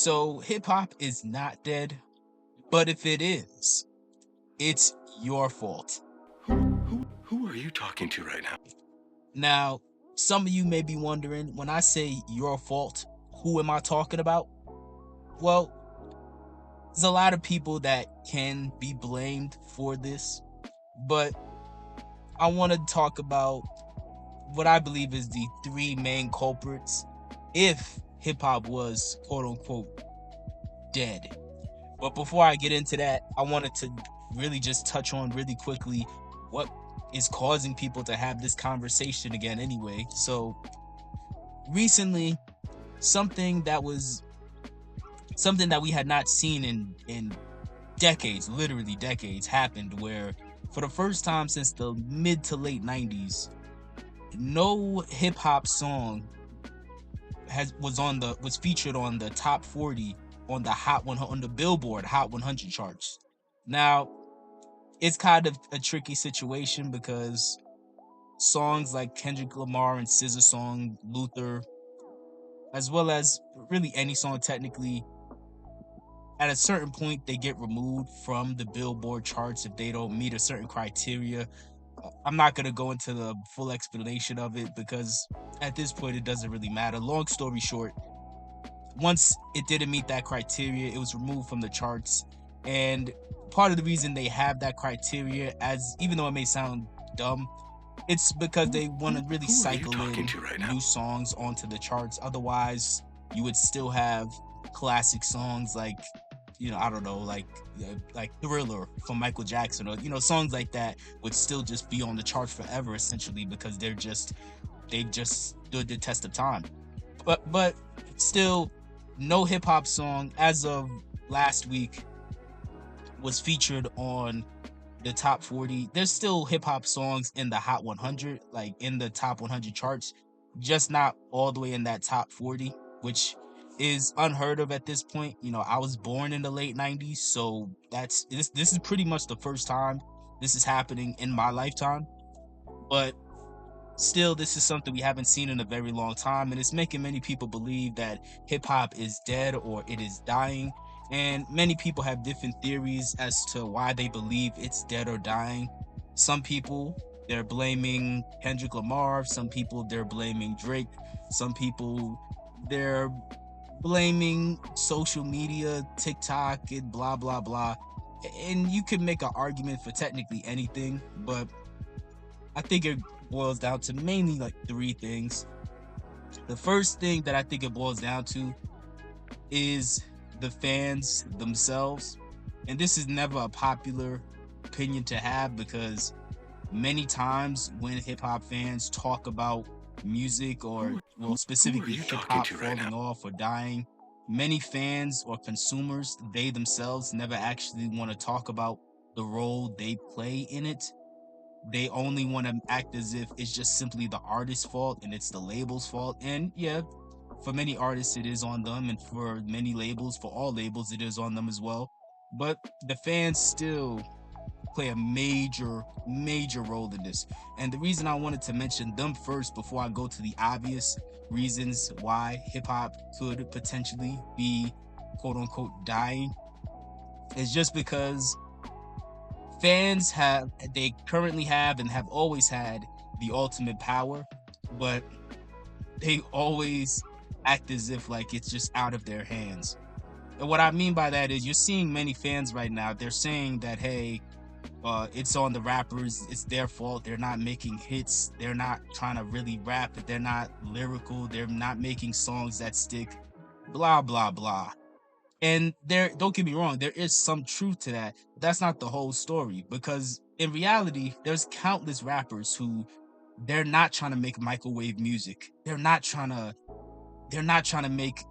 So hip hop is not dead, but if it is, it's your fault. Who are you talking to right now? Now, some of you may be wondering, when I say your fault, who am I talking about? Well, there's a lot of people that can be blamed for this, but I want to talk about what I believe is the three main culprits if hip hop was quote unquote dead. But before I get into that, I wanted to really just touch on really quickly what is causing people to have this conversation again anyway. So recently, something that was something that we had not seen in decades, literally decades, happened where for the first time since the mid to late 90s, no hip hop song was featured on the top 40 on the Hot 100 on the Billboard Hot 100 charts. Now, it's kind of a tricky situation because songs like Kendrick Lamar and SZA song Luther, as well as really any song technically, at a certain point they get removed from the Billboard charts if they don't meet a certain criteria. I'm not going to go into the full explanation of it because at this point it doesn't really matter. Long story short, once it didn't meet that criteria, it was removed from the charts. And part of the reason they have that criteria, as even though it may sound dumb, it's because they want to really Who are you cycle talking in to right now? new songs onto the charts. Otherwise, you would still have classic songs like, I don't know, like Thriller from Michael Jackson, or songs like that would still just be on the charts forever, essentially, because they've just stood the test of time. But still, no hip hop song as of last week was featured on the top 40. There's still hip hop songs in the Hot 100, like in the top 100 charts, just not all the way in that top 40, which is unheard of at this point. I was born in the late 90s, so this is pretty much the first time this is happening in my lifetime. But still, this is something we haven't seen in a very long time, and it's making many people believe that hip hop is dead or it is dying. And many people have different theories as to why they believe it's dead or dying. Some people, they're blaming Kendrick Lamar. Some people, they're blaming Drake. Some people, they're blaming social media, TikTok, and blah, blah, blah. And you can make an argument for technically anything, but I think it boils down to mainly like three things. The first thing that I think it boils down to is the fans themselves. And this is never a popular opinion to have because many times when hip hop fans talk about music or, well, Who are specifically you hip talking hop to right falling now? off or dying, many fans or consumers, they themselves never actually want to talk about the role they play in it. They only want to act as if it's just simply the artist's fault and it's the label's fault. And yeah, for many artists it is on them, and for many labels, for all labels, it is on them as well. But the fans still play a major role in this. And the reason I wanted to mention them first before I go to the obvious reasons why hip hop could potentially be quote unquote dying is just because they currently have and have always had the ultimate power, but they always act as if like it's just out of their hands. And what I mean by that is you're seeing many fans right now, they're saying that, hey, it's on the rappers, it's their fault, they're not making hits, they're not trying to really rap, they're not lyrical, they're not making songs that stick, blah blah blah. And there, don't get me wrong, there is some truth to that, but that's not the whole story, because in reality there's countless rappers who, they're not trying to make microwave music, they're not trying to make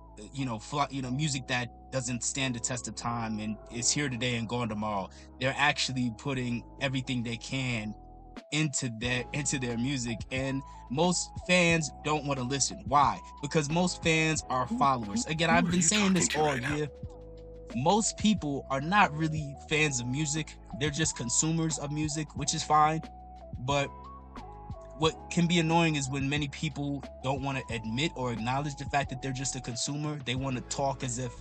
music that doesn't stand the test of time and is here today and gone tomorrow. They're actually putting everything they can into their music, and most fans don't want to listen. Why? Because most fans are followers. Again, Who I've are been you saying talking this to all right now? year. Most people are not really fans of music, they're just consumers of music, which is fine. But what can be annoying is when many people don't want to admit or acknowledge the fact that they're just a consumer. They want to talk as if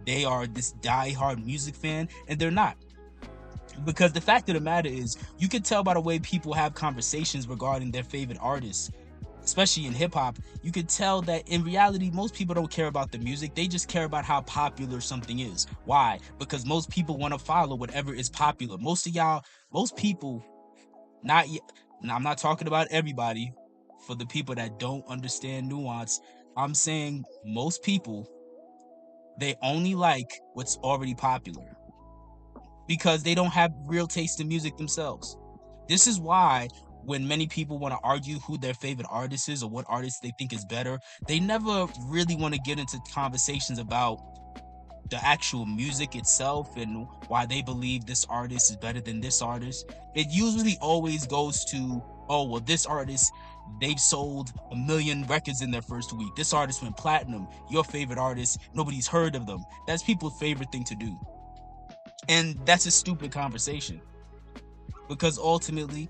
they are this die-hard music fan, and they're not. Because the fact of the matter is, you can tell by the way people have conversations regarding their favorite artists, especially in hip hop. You can tell that in reality, most people don't care about the music. They just care about how popular something is. Why? Because most people want to follow whatever is popular. Most people, not yet. Now, I'm not talking about everybody. For the people that don't understand nuance, I'm saying most people, they only like what's already popular because they don't have real taste in music themselves. This is why when many people want to argue who their favorite artist is or what artist they think is better, they never really want to get into conversations about the actual music itself and why they believe this artist is better than this artist. It usually always goes to, oh, well, this artist, they've sold 1 million records in their first week. This artist went platinum. Your favorite artist, nobody's heard of them. That's people's favorite thing to do. And that's a stupid conversation because ultimately,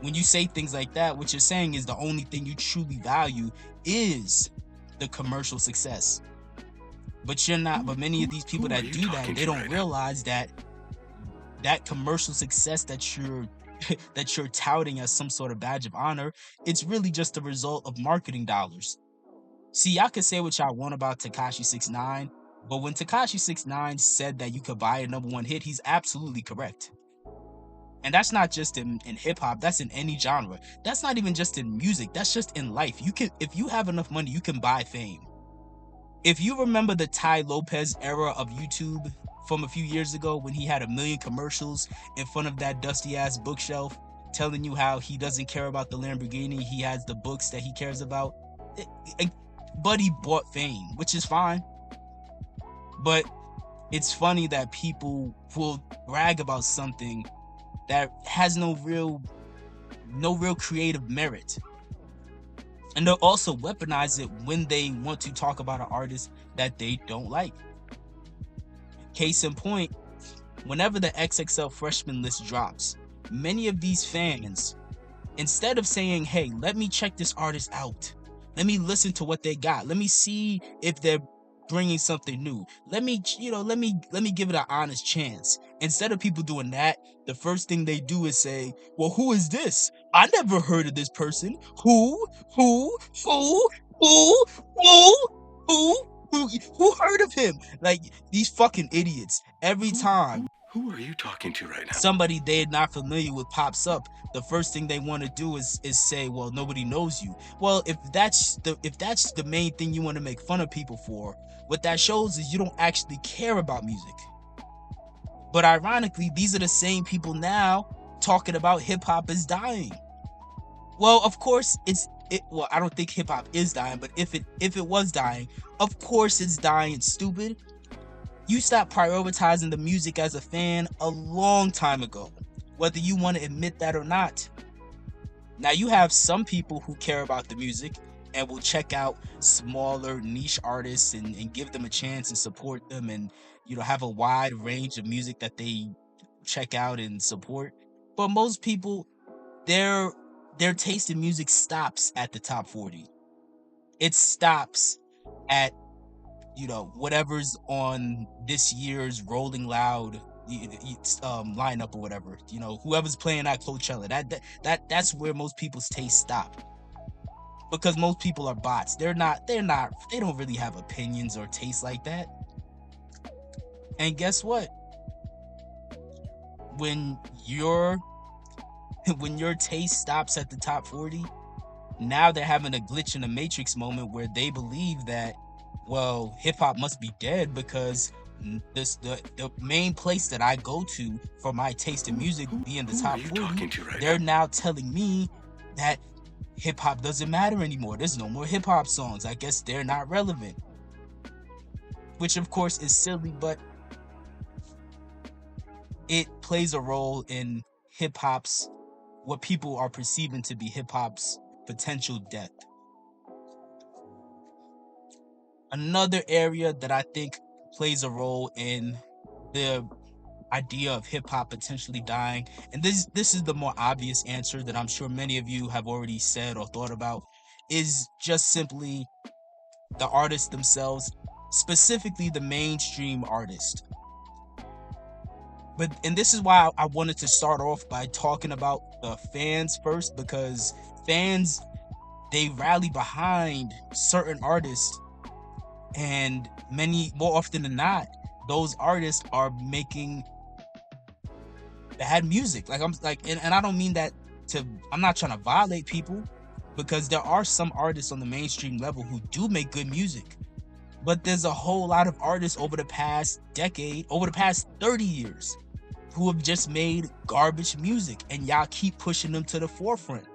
when you say things like that, what you're saying is the only thing you truly value is the commercial success. But you're not, but many of these people Who are that you do that, talking they to don't right now? realize that that commercial success that you're that you're touting as some sort of badge of honor, it's really just a result of marketing dollars. See, y'all can say what y'all want about Tekashi 69, but when Tekashi 69 said that you could buy a #1 hit, he's absolutely correct. And that's not just in hip hop, that's in any genre. That's not even just in music, that's just in life. You can, if you have enough money, you can buy fame. If you remember the Ty Lopez era of YouTube from a few years ago when he had 1 million commercials in front of that dusty ass bookshelf telling you how he doesn't care about the Lamborghini, he has the books that he cares about. It, it, but he bought fame, which is fine. But it's funny that people will brag about something that has no real creative merit. And they'll also weaponize it when they want to talk about an artist that they don't like. Case in point, whenever the XXL freshman list drops, many of these fans, instead of saying, hey, let me check this artist out, let me listen to what they got, let me see if they're bringing something new, let me give it an honest chance. Instead of people doing that, the first thing they do is say, well, who is this? I never heard of this person. Who who who who who who heard of him? Like, these fucking idiots, every time Who are you talking to right now? somebody they're not familiar with pops up, the first thing they want to do is say, well, nobody knows you. Well, if that's the main thing you want to make fun of people for, what that shows is you don't actually care about music. But ironically, these are the same people now talking about hip hop is dying. Well, of course well, I don't think hip hop is dying, but if it was dying, of course it's dying, stupid. You stopped prioritizing the music as a fan a long time ago, whether you want to admit that or not. Now, you have some people who care about the music and will check out smaller niche artists and give them a chance and support them, and have a wide range of music that they check out and support. But most people, their their taste in music stops at the top 40. It stops at whatever's on this year's Rolling Loud lineup or whatever. Whoever's playing at Coachella. That's where most people's tastes stop. Because most people are bots. They don't really have opinions or tastes like that. And guess what? When your when your taste stops at the top 40, now they're having a glitch in the matrix moment where they believe that, well, hip hop must be dead because the main place that I go to for my taste in music being the Who are top you 40, talking to right they're now? now telling me that hip hop doesn't matter anymore. There's no more hip hop songs. I guess they're not relevant. Which of course is silly, but it plays a role in hip hop's, what people are perceiving to be hip hop's potential death. Another area that I think plays a role in the idea of hip hop potentially dying, and this is the more obvious answer that I'm sure many of you have already said or thought about, is just simply the artists themselves, specifically the mainstream artist. But and this is why I wanted to start off by talking about the fans first, because fans, they rally behind certain artists, and many more often than not, those artists are making bad music. Like I'm like, and I don't mean that to, I'm not trying to violate people, because there are some artists on the mainstream level who do make good music. But there's a whole lot of artists over the past decade, over the past 30 years, who have just made garbage music, and y'all keep pushing them to the forefront.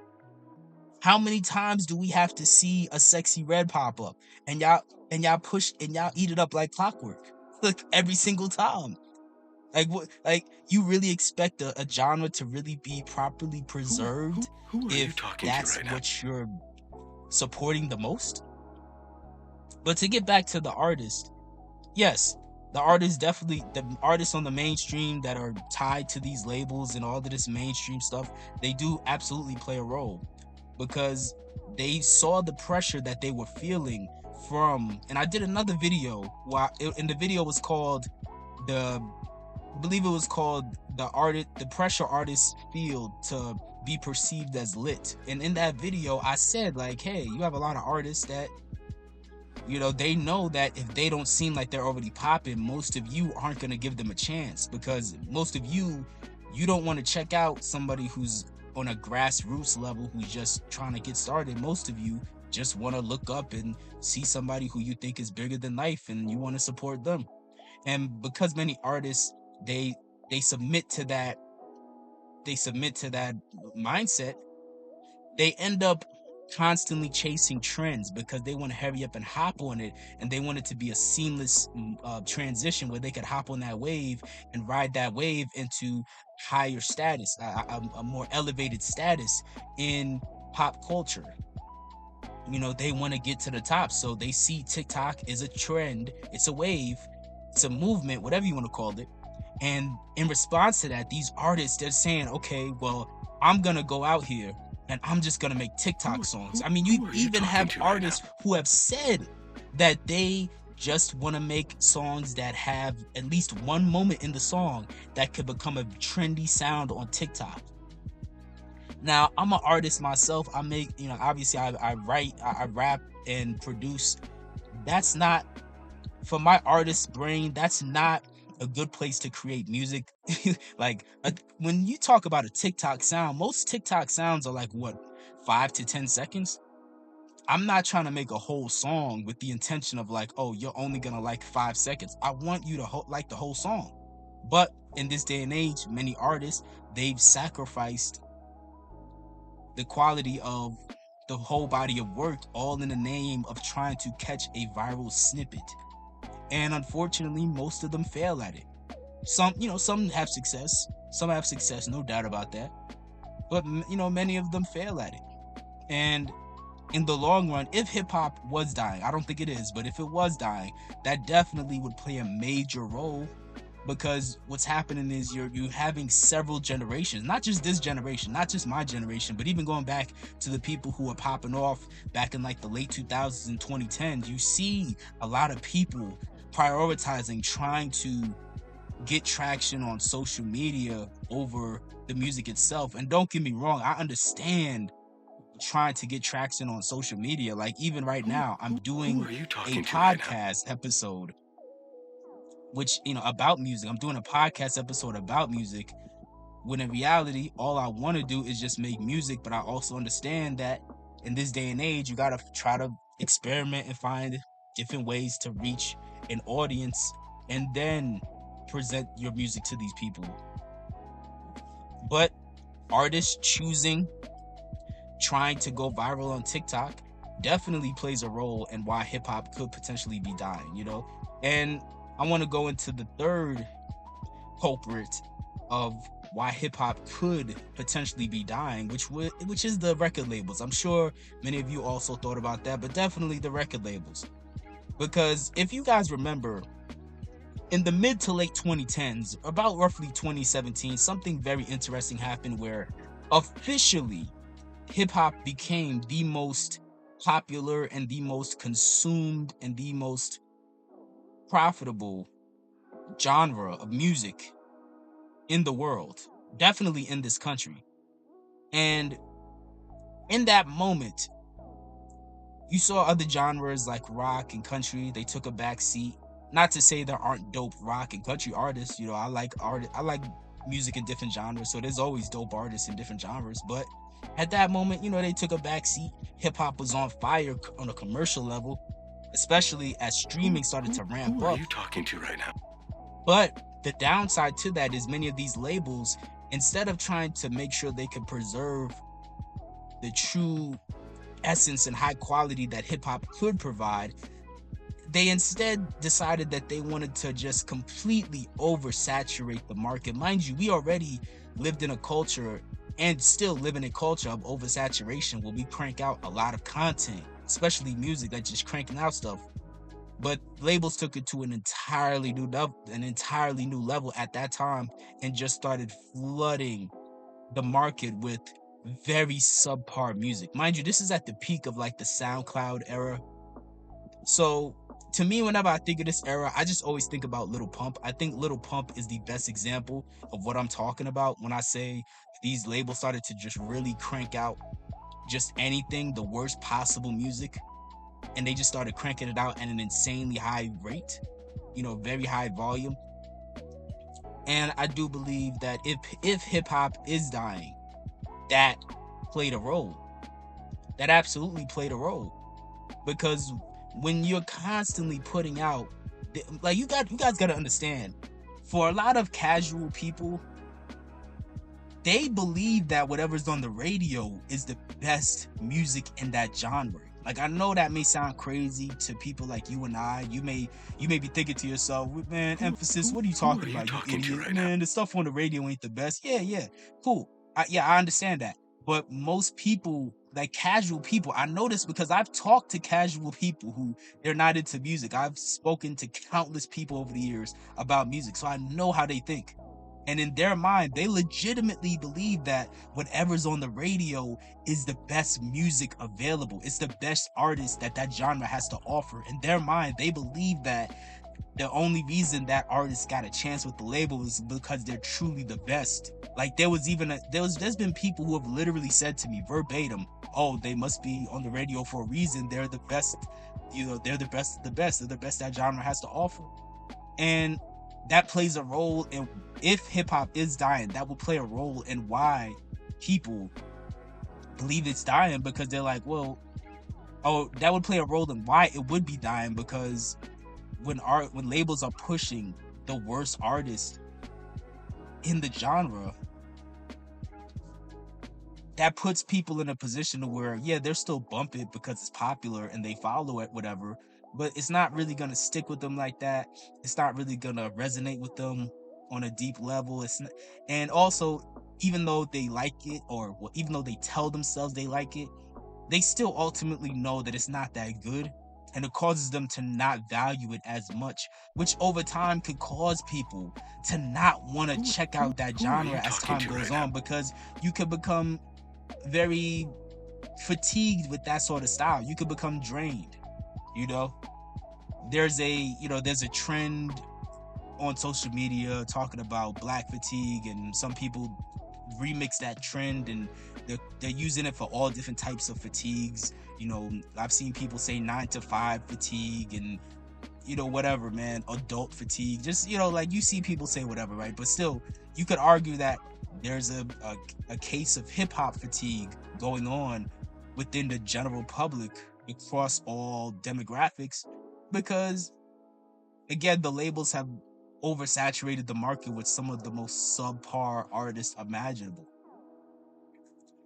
How many times do we have to see a Sexy Red pop up, and y'all push and y'all eat it up like clockwork? Like every single time. Like what? Like you really expect a genre to really be properly preserved Who are you if talking to that's right now? what you're supporting the most? But to get back to the artist, yes, the artists, definitely the artists on the mainstream that are tied to these labels and all of this mainstream stuff, they do absolutely play a role, because they saw the pressure that they were feeling from. And I did another video while, and the video was called the, I believe it was called the pressure artists feel to be perceived as lit. And in that video I said, like, hey, you have a lot of artists that, they know that if they don't seem like they're already popping, most of you aren't going to give them a chance, because most of you don't want to check out somebody who's on a grassroots level, who's just trying to get started. Most of you just want to look up and see somebody who you think is bigger than life, and you want to support them. And because many artists, they they submit to that they submit to that mindset, they end up constantly chasing trends, because they want to hurry up and hop on it, and they want it to be a seamless transition where they could hop on that wave and ride that wave into higher status, a more elevated status in pop culture. They want to get to the top, so they see TikTok is a trend, it's a wave, it's a movement, whatever you want to call it. And in response to that, these artists, they're saying, okay, well, I'm gonna go out here and I'm just gonna make TikTok songs. I mean, you Who are you even talking have to right now? artists who have said that they just want to make songs that have at least one moment in the song that could become a trendy sound on TikTok. Now, I'm an artist myself. I make, obviously I write, I rap and produce. That's not, for my artist brain, that's not a good place to create music. Like when you talk about a TikTok sound, most TikTok sounds are like what, 5 to 10 seconds. I'm not trying to make a whole song with the intention of like, oh, you're only gonna like 5 seconds. I want you to like the whole song. But in this day and age, many artists, they've sacrificed the quality of the whole body of work, all in the name of trying to catch a viral snippet. And unfortunately, most of them fail at it. Some have success, no doubt about that. But many of them fail at it. And in the long run, if hip hop was dying, I don't think it is, but if it was dying, that definitely would play a major role, because what's happening is you having several generations, not just this generation, not just my generation, but even going back to the people who were popping off back in like the late 2000s and 2010s. You see a lot of people prioritizing trying to get traction on social media over the music itself. And don't get me wrong, I understand trying to get traction on social media. Like even right now, I'm Who doing are you a talking to right now? podcast episode, which, about music. I'm doing a podcast episode about music, when in reality, all I want to do is just make music. But I also understand that in this day and age, you got to try to experiment and find different ways to reach an audience, and then present your music to these people. But artists choosing, trying to go viral on TikTok definitely plays a role in why hip hop could potentially be dying. And I want to go into the third culprit of why hip hop could potentially be dying, which is the record labels. I'm sure many of you also thought about that, but definitely the record labels. Because if you guys remember, In the mid to late 2010s, about roughly 2017, something very interesting happened where officially hip hop became the most popular and the most consumed and the most profitable genre of music in the world, definitely in this country. And in that moment, you saw other genres like rock and country, they took a back seat. Not to say there aren't dope rock and country artists, I like I like music in different genres, so there's always dope artists in different genres, but at that moment, they took a back seat. Hip hop was on fire on a commercial level, especially as streaming started to ramp Who are up. you talking to right now? But the downside to that is many of these labels, instead of trying to make sure they could preserve the true essence and high quality that hip hop could provide, they instead decided that they wanted to just completely oversaturate the market. Mind you, we already lived in a culture and still live in a culture of oversaturation where we crank out a lot of content, especially music, like just cranking out stuff. But labels took it to an entirely new level at that time, and just started flooding the market with very subpar music. Mind you, this is at the peak of like the SoundCloud era. So to me, whenever I think of this era, I just always think about Little Pump. I think Little Pump is the best example of what I'm talking about when I say these labels started to just really crank out just anything, the worst possible music, and they just started cranking it out at an insanely high rate, very high volume. And I do believe that if hip hop is dying, that played a role. That absolutely played a role, because when you're constantly putting out, like, you guys got to understand, for a lot of casual people, they believe that whatever's on the radio is the best music in that genre. Like, I know that may sound crazy to people like you and I. You may be thinking to yourself, "Man, Emphasis, what are you talking about, you talking to idiot? right now? Man, the stuff on the radio ain't the best." Yeah, cool. I understand that. But most people, like casual people, I know this because I've talked to casual people who they're not into music. I've spoken to countless people over the years about music, so I know how they think. And in their mind, they legitimately believe that whatever's on the radio is the best music available. It's the best artist that that genre has to offer. In their mind, they believe that the only reason that artist got a chance with the label is because they're truly the best. Like, there's been people who have literally said to me verbatim, "Oh, they must be on the radio for a reason. They're the best. They're the best of the best. They're the best that genre has to offer." And that plays a role in, if hip hop is dying, that will play a role in why people believe it's dying, because they're like, well, oh, that would play a role in why it would be dying, because when labels are pushing the worst artist in the genre, that puts people in a position to where, yeah, they're still bump it because it's popular and they follow it, whatever, but it's not really gonna stick with them like that. It's not really gonna resonate with them on a deep level. It's not, and also, even though they like it, or well, even though they tell themselves they like it, they still ultimately know that it's not that good, and it causes them to not value it as much, which over time could cause people to not want to check out that Who are genre you as talking time to goes right now? on, because you could become very fatigued with that sort of style. You could become drained. You know, there's a trend on social media talking about black fatigue, and some people remix that trend, and they're using it for all different types of fatigues. I've seen people say 9 to 5 fatigue, and whatever, man, adult fatigue. Just, like, you see people say whatever, right? But still, you could argue that there's a case of hip hop fatigue going on within the general public across all demographics, because, again, the labels have oversaturated the market with some of the most subpar artists imaginable.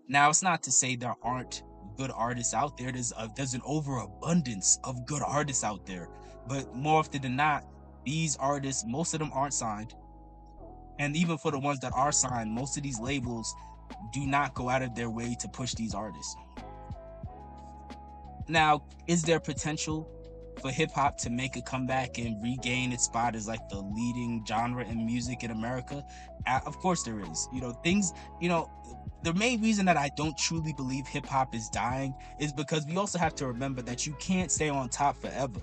Now, it's not to say there aren't good artists out there. There's an overabundance of good artists out there, but more often than not, these artists, most of them aren't signed, and even for the ones that are signed, most of these labels do not go out of their way to push these artists. Now, is there potential? for hip hop to make a comeback and regain its spot as like the leading genre in music in America? Of course there is. You know, the main reason that I don't truly believe hip hop is dying is because we also have to remember that you can't stay on top forever.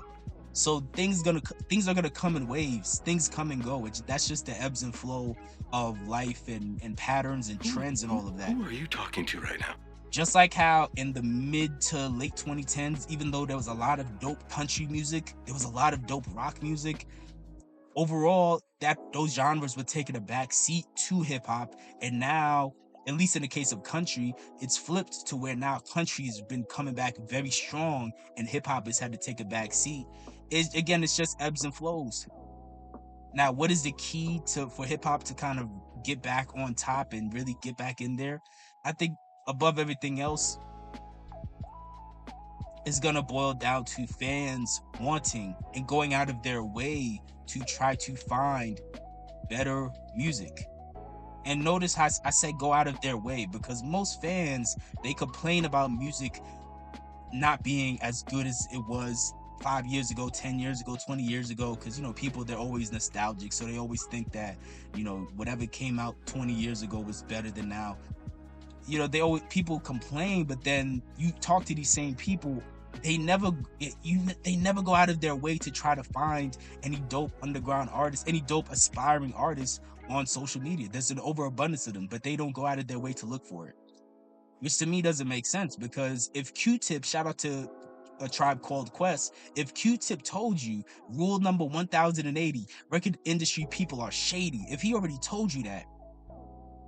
So things are gonna come in waves. Things come and go. That's just the ebbs and flow of life and patterns and trends and all of that. Who are you talking to right now? Just like how in the mid to late 2010s, even though there was a lot of dope country music, there was a lot of dope rock music. Overall, that those genres were taking a back seat to hip hop, and now, at least in the case of country, it's flipped to where now country has been coming back very strong, and hip hop has had to take a back seat. It's just ebbs and flows. Now, what is the key to for hip hop to kind of get back on top and really get back in there? I think above everything else, is gonna boil down to fans wanting and going out of their way to try to find better music. And notice how I say go out of their way, because most fans, they complain about music not being as good as it was 5 years ago, 10 years ago, 20 years ago, because people, they're always nostalgic, so they always think that whatever came out 20 years ago was better than now. They always, people complain, but then you talk to these same people, they never go out of their way to try to find any dope underground artists, any dope aspiring artists on social media. There's an overabundance of them, but they don't go out of their way to look for it, which to me doesn't make sense. Because if Q-Tip, shout out to A Tribe Called Quest, if Q-Tip told you rule number 1080, record industry people are shady, if he already told you that,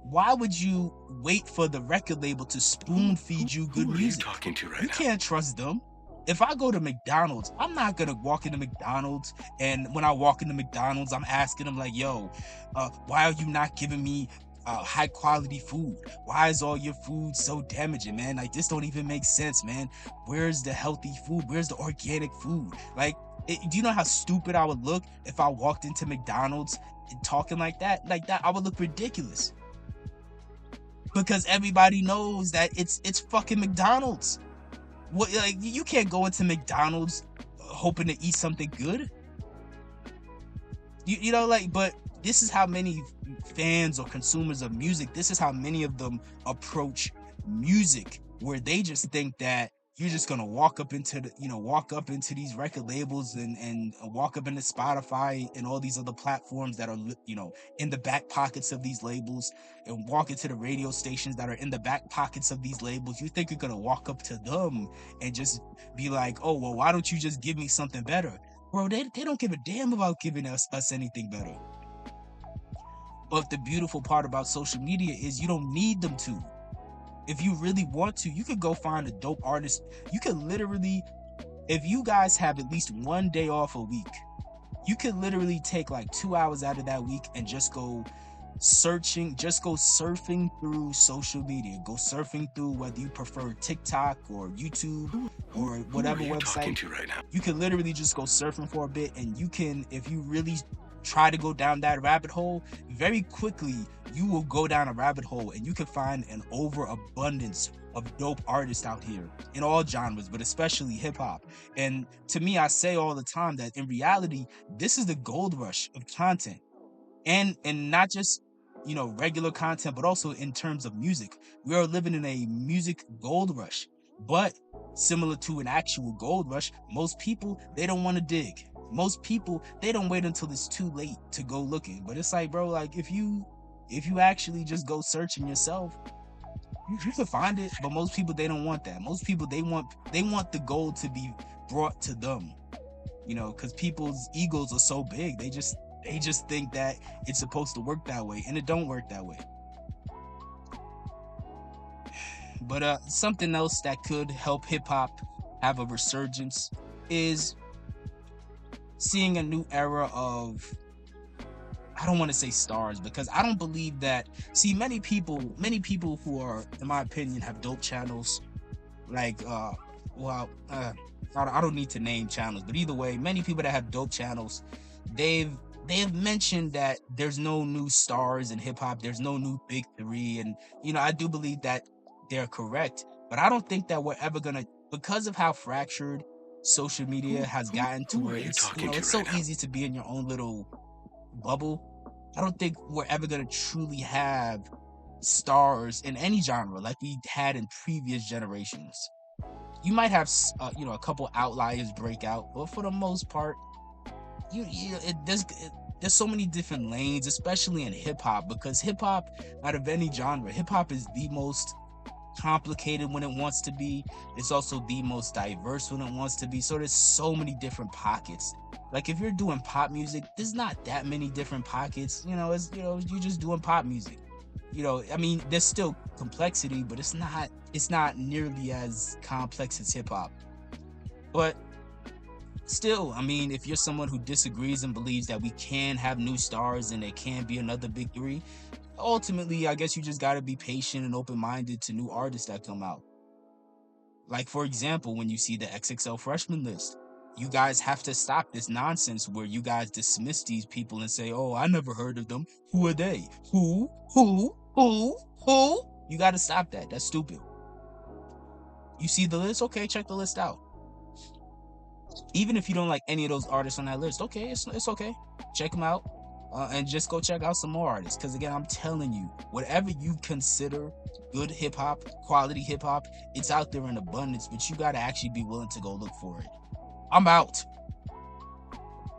why would you wait for the record label to spoon feed you good Who are you music? talking to right You now? can't trust them. If I go to McDonald's, I'm not gonna walk into McDonald's, and when I walk into McDonald's, I'm asking them like, "Yo, why are you not giving me high quality food? Why is all your food so damaging, man? Like, this don't even make sense, man. Where's the healthy food? Where's the organic food? Like, do you know how stupid I would look if I walked into McDonald's and talking like that? Like that, I would look ridiculous, because everybody knows that it's fucking McDonald's. What, like, you can't go into McDonald's hoping to eat something good. Like, but this is how many fans or consumers of music, this is how many of them approach music, where they just think that you're just gonna walk up into these record labels and walk up into Spotify and all these other platforms that are in the back pockets of these labels, and walk into the radio stations that are in the back pockets of these labels. You think you're gonna walk up to them and just be like, oh well, why don't you just give me something better? Bro, they don't give a damn about giving us anything better. But the beautiful part about social media is you don't need them to. If you really want to, you could go find a dope artist. You could literally, if you guys have at least one day off a week, you could literally take like 2 hours out of that week and just go surfing through social media. Go surfing through, whether you prefer TikTok or YouTube or whatever Who are you talking website. to right now? You can literally just go surfing for a bit, and you can, if you really try to go down that rabbit hole, very quickly you will go down a rabbit hole and you can find an overabundance of dope artists out here in all genres, but especially hip hop. And to me, I say all the time that in reality, this is the gold rush of content, and not just regular content, but also in terms of music. We are living in a music gold rush. But similar to an actual gold rush, most people, they don't want to dig. Most people, they don't wait until it's too late to go looking. But it's like, bro, like, if you actually just go searching yourself, you can find it. But most people, they don't want that. Most people, they want the gold to be brought to them, because people's egos are so big. They just think that it's supposed to work that way, and it don't work that way. But something else that could help hip hop have a resurgence is seeing a new era of, I don't want to say stars, because I don't believe that. See, many people who are, in my opinion, have dope channels, like well, I don't need to name channels, but either way, many people that have dope channels, they've mentioned that there's no new stars in hip hop, there's no new big three, and I do believe that they're correct, but I don't think that we're ever gonna, because of how fractured social media Who has who gotten to who are where you it's, talking to it's right so now? easy to be in your own little bubble. I don't think we're ever going to truly have stars in any genre like we had in previous generations. You might have a couple outliers break out, but for the most part, there's so many different lanes, especially in hip hop, because hip hop, out of any genre, hip hop is the most complicated when it wants to be. It's also the most diverse when it wants to be. So there's so many different pockets. Like if you're doing pop music, there's not that many different pockets. You're just doing pop music. I mean, there's still complexity, but it's not nearly as complex as hip hop. But still, I mean, if you're someone who disagrees and believes that we can have new stars and there can be another big three, ultimately, I guess you just got to be patient and open minded to new artists that come out. Like, for example, when you see the XXL freshman list, you guys have to stop this nonsense where you guys dismiss these people and say, oh, I never heard of them. Who are they? Who? Who? You got to stop that. That's stupid. You see the list? Okay, check the list out. Even if you don't like any of those artists on that list, okay, it's okay. Check them out. And just go check out some more artists. Because again, I'm telling you, whatever you consider good hip hop, quality hip hop, it's out there in abundance, but you got to actually be willing to go look for it. I'm out.